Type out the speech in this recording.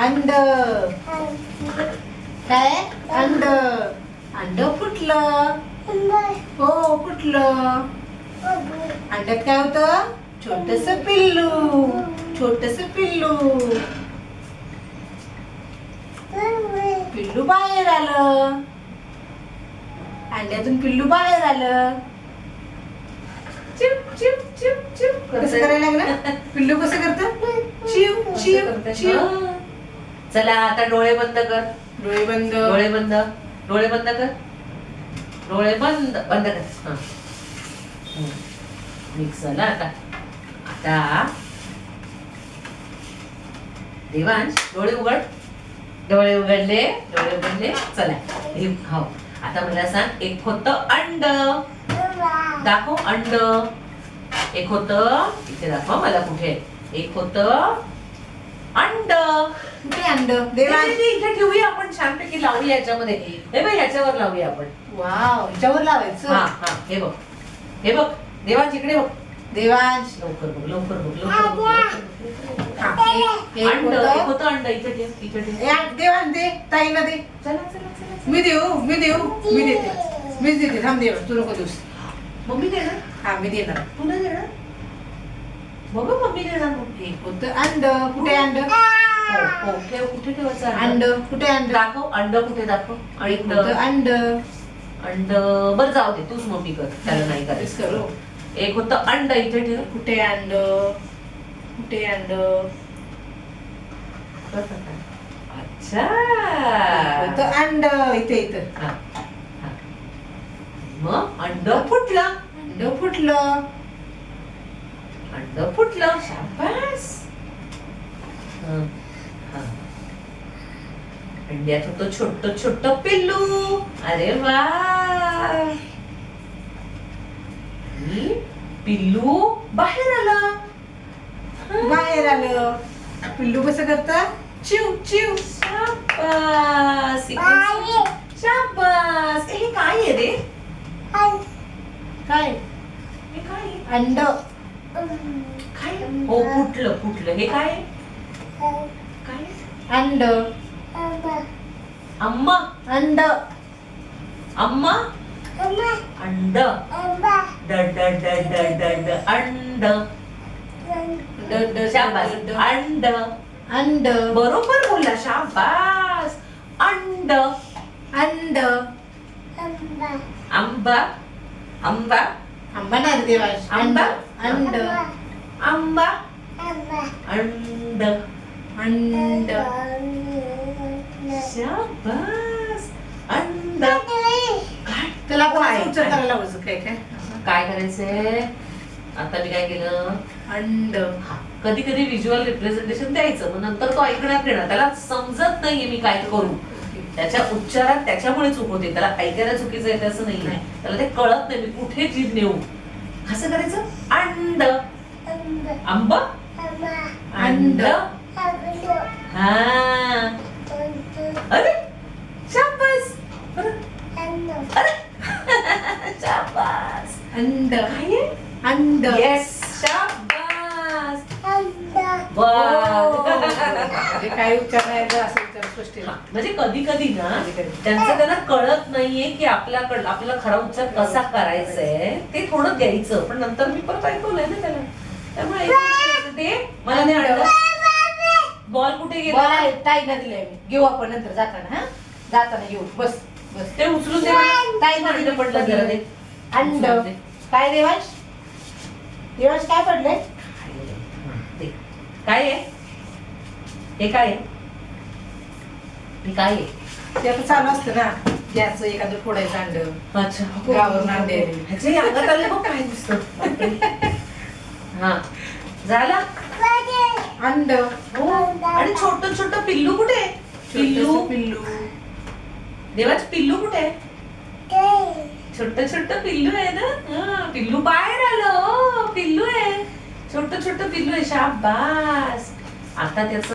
अंड. काय अंड. अंड फुटलं. हो फुटलं. अंड्यात काय होतं? छोटस पिल्लू. छोटस पिल्लू. पिल्लू बाहेर आलं. अंड्यातून पिल्लू बाहेर आलं. चिप चिप चिप चिप कसं करायला लागलं? पिल्लू कसं करतं? चिव चिव चिव. चला आता डोळे बंद कर. डोळे बंद. डोळे बंद. डोळे बंद कर. डोळे बंद बंद कर. हा मिक्स झालं आता. आता देवांश डोळे उघड. डोळे उघडले. डोळे उघडले. चला हो आता मला सांग, एक होतं अंड. दाखव अंड. एक होतं इथे दाखव मला कुठे. एक होतं अंड. कुठे अंड? देवांश इथे ठेवूया आपण, छानपैकी लावूया याच्यामध्ये. हे बघ ह्याच्यावर लावूया आपण. वाव याच्यावर लावायचं. हा हा हे बघ. हे बघ देवांश इकडे बघ. देवांश लवकर बघ लवकर बघ लवकर बघ. अंड एक होतं अंड. इथे ठेव इथे ठेव. देवांश दे ताईला दे. चला चला चला. मी देऊ मी देते. मीच देते. थांब देवांश तू नको देऊस. मम्मी देणार. हा मी देणार. तू नाही देणार. बघ मम्मी देणार. मग एक होतं अंड. कुठे अंड? हो ठेव. कुठे ठेवायचं अंड कुठे अंड? दाखव अंड कुठे दाखव. एक होतं अंड. अंड बरं जाऊ दे तूच मम्मी कर. त्याला नाही तेच करायचं. करू. एक होतं अंड. इथे ठेव. कुठे अंड? कुठे अंड? अच्छा होतं अंड. इथे इथं. हा, हा. मग अंड फुटलं. अंड फुटलं. अंड फुटलं. शाबास. हा, हा. अंड्यात होतं छोट छोट पिल्लू. अरे वा. आणि पिल्लू बाहेर आलं. बाहेर आलं. पिल्लू कसं करतं? चिव चिव. शाबास. शाबास. हे काय आहे रे? काय? हे काय आहे? अंड. काय? हो फुटलं फुटलं. हे काय आहे? काय आहे? अंड. अम्मा. अंड. अम्मा. अंड. ड ड ड ड ड ड अंड. शाबास. अंड. अंड. बरोबर बोलला. शाबास. अंड. अंड. आंबा. आंबा. आंबा नाही रे देवांश. आंबा. अंड. आंबा. अंड. अंड. शाबास. अंड. काय त्याला काय? कोणाचं उच्चार करायला लावायचं काय काय? काय करायचंय आता मी काय केलं. अंड. कधी कधी व्हिज्युअल रिप्रेझेंटेशन द्यायचं, मग नंतर तो ऐकण्यात येणार. त्याला समजत नाहीये मी काय करू. त्याच्या उच्चारात त्याच्यामुळे चूक होते. त्याला ऐकायला चुकीचं येते असं नाहीये. त्याला ते कळत नाही मी कुठे जीभ नेऊ. कसं करायचं? अंड. आंबा. अंड. हा. अरे शाबास. अरे शाबास. अंड. काय आहे? अंड. येस. शाबास. म्हणजे काय उच्चार नाही असं उच्चार स्पष्ट आहे. म्हणजे कधी कधी ना त्यांचं त्यांना कळत नाहीये की आपल्याला खरा उच्चार कसा करायचा आहे. ते थोडं द्यायचं, पण नंतर मी परत ऐकवलंय ना त्याला. त्यामुळे ते मला नाही आणलं. बॉल कुठे गेला? बोला ताईला दिलंय मी. घेऊ आपण नंतर जाताना. हा जाताना घेऊ. बस बस. ते उचलून दे. ताईला अंड पडलं जरा ते. अंड. काय देवांश? देवांश काय पडलंय? ते काय आहे? हे काय आहे? हे काय आहे? ते आता चालू असतं ना गॅसचं एखादं फोडायचं अंड. अच्छा. गावावरून अंडे. ह्याच्या अंगात आले बघ काय दिसतं. हा झाला अंड. हो. आणि छोट छोट पिल्लू कुठे आहे? पिल्लू. पिल्लू. देवाच पिल्लू कुठे आहे? छोट छोट पिल्लू आहे ना. हा, पिल्लू बाहेर आलं. पिल्लू आहे. छोट छोट पिल्लू आहे. शाबास. आता त्याचं